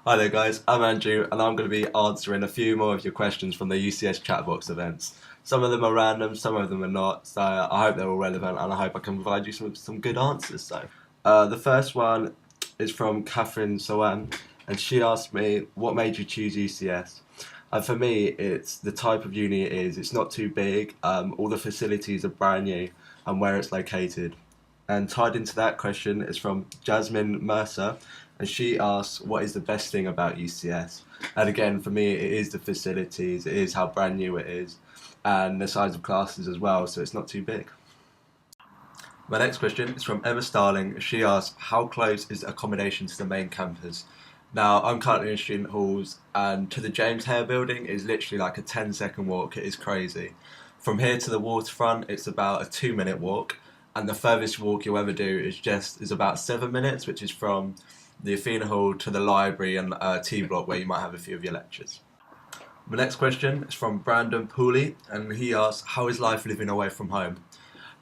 Hi there guys, I'm Andrew and I'm going to be answering a few more of your questions from the UCS Chatbox events. Some of them are random, some of them are not, so I hope they're all relevant and I hope I can provide you some good answers. The first one is from Catherine Sowan and she asked me, what made you choose UCS? And for me, it's the type of uni it is. It's not too big, all the facilities are brand new and where it's located. And tied into that question is from Jasmine Mercer, and she asks, "What is the best thing about UCS?" And again, for me, it is the facilities, it is how brand new it is, and the size of classes as well. So it's not too big. My next question is from Emma Starling. She asks, "How close is accommodation to the main campus?" Now, I'm currently in student halls, and to the James Hare building is literally like a 10-second walk. It is crazy. From here to the waterfront, it's about a 2-minute walk, and the furthest walk you'll ever do is about 7 minutes, which is from the Athena Hall to the library and T block where you might have a few of your lectures. The next question is from Brandon Pooley, and he asks, "How is life living away from home?"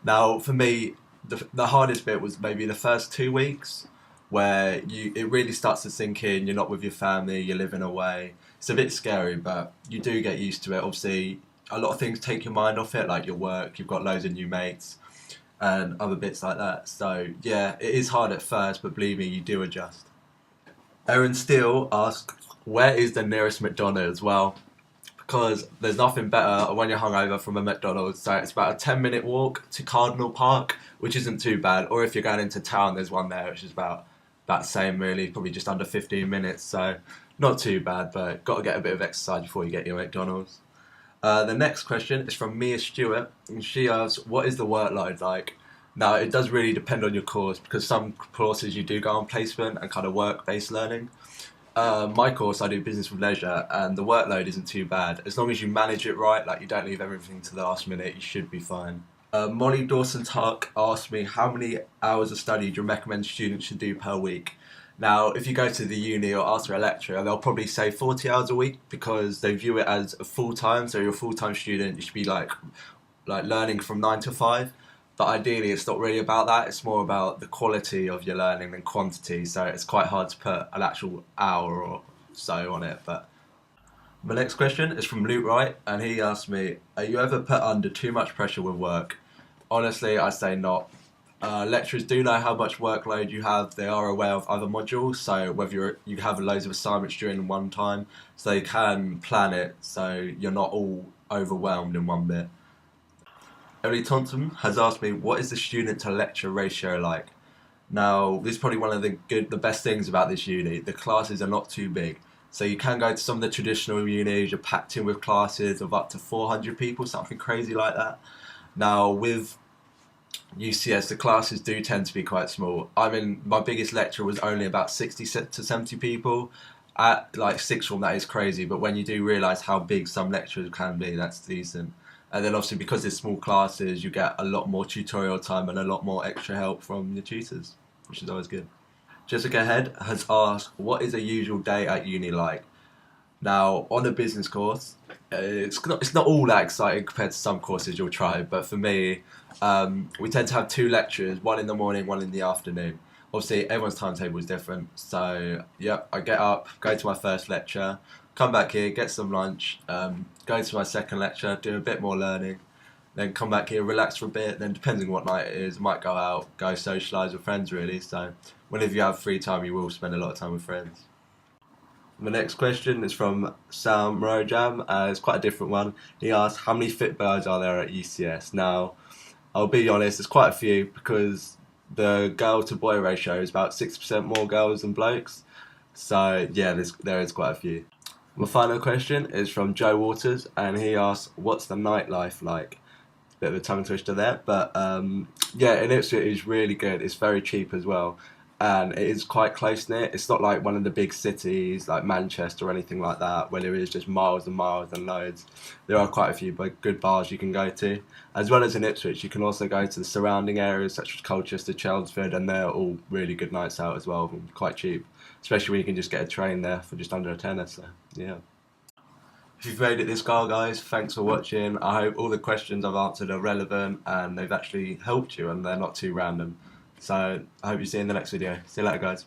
Now, for me, the hardest bit was maybe the first 2 weeks, where it really starts to sink in. You're not with your family, you're living away. It's a bit scary, but you do get used to it. Obviously, a lot of things take your mind off it, like your work. You've got loads of new mates and other bits like that. So yeah, it is hard at first, but believe me, you do adjust. Erin Steele asks, "Where is the nearest McDonald's?" Well, because there's nothing better when you're hungover from a McDonald's. So it's about a 10-minute walk to Cardinal Park, which isn't too bad. Or if you're going into town, there's one there, which is about that same really, probably just under 15 minutes. So not too bad, but got to get a bit of exercise before you get your McDonald's. The next question is from Mia Stewart, and she asks, "What is the workload like?" Now, it does really depend on your course because some courses you do go on placement and kind of work-based learning. My course, I do business with leisure, and the workload isn't too bad. As long as you manage it right, like you don't leave everything to the last minute, you should be fine. Molly Dawson Tuck asked me, "How many hours of study do you recommend students should do per week?" Now, if you go to the uni or ask a lecturer, they'll probably say 40 hours a week because they view it as a full time. So you're a full time student, you should be like learning from 9 to 5. But ideally, it's not really about that. It's more about the quality of your learning than quantity. So it's quite hard to put an actual hour or so on it. But my next question is from Luke Wright, and he asked me, "Are you ever put under too much pressure with work?" Honestly, I say not. Lecturers do know how much workload you have. They are aware of other modules, so whether you have loads of assignments during one time, so they can plan it so you're not all overwhelmed in one bit. Emily Thompson has asked me, "What is the student to lecture ratio like?" Now, this is probably one of the best things about this uni. The classes are not too big. So you can go to some of the traditional unis, you're packed in with classes of up to 400 people, something crazy like that. Now, with UCS, the classes do tend to be quite small. I mean, my biggest lecture was only about 60 to 70 people. At like sixth form, that is crazy, but when you do realise how big some lectures can be, that's decent. And then obviously because it's small classes, you get a lot more tutorial time and a lot more extra help from your tutors, which is always good. Jessica Head has asked, "What is a usual day at uni like?" Now, on a business course, it's not all that exciting compared to some courses you'll try, but for me, we tend to have two lectures, one in the morning, one in the afternoon. Obviously, everyone's timetable is different, so yeah, I get up, go to my first lecture, come back here, get some lunch, go to my second lecture, do a bit more learning, then come back here, relax for a bit, then depending on what night it is, might go out, go socialise with friends really, so whenever you have free time, you will spend a lot of time with friends. The next question is from Sam Rojam. It's quite a different one. He asks, "How many fit birds are there at UCS?" Now, I'll be honest, there's quite a few because the girl to boy ratio is about 6% more girls than blokes. So yeah, there is quite a few. My final question is from Joe Waters, and he asks, "What's the nightlife like?" Bit of a tongue twister there, but yeah, in Ipswich is really good. It's very cheap as well, and it is quite close knit. It's not like one of the big cities like Manchester or anything like that, where there is just miles and miles and loads. There are quite a few good bars you can go to, as well as in Ipswich. You can also go to the surrounding areas such as Colchester, Chelmsford, and they're all really good nights out as well, and quite cheap. Especially when you can just get a train there for just under a tenner. So yeah. If you've made it this far, guys, thanks for watching. I hope all the questions I've answered are relevant and they've actually helped you and they're not too random. So I hope you see you in the next video. See you later, guys.